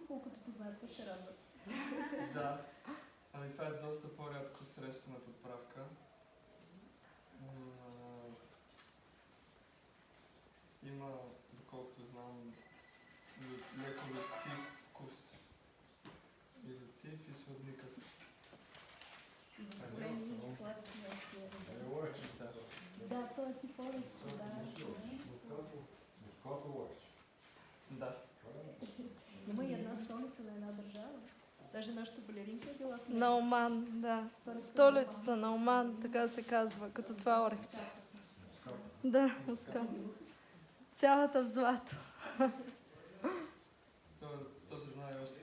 колкото познат ще радват. Да. Ами това е доста по-рядко срещана подправка. Има, доколкото знам, леко летив вкус. И летив и сладникъв. Засолени и сладки още. Да. Да, това е тип оранж, да. Да. Има и една столица на една държава. Даже нашата балеринка е била в На Оман, да. Столицата на Оман, така се казва, като това орехче. Да, Москва. Цялата в злато. То се знае още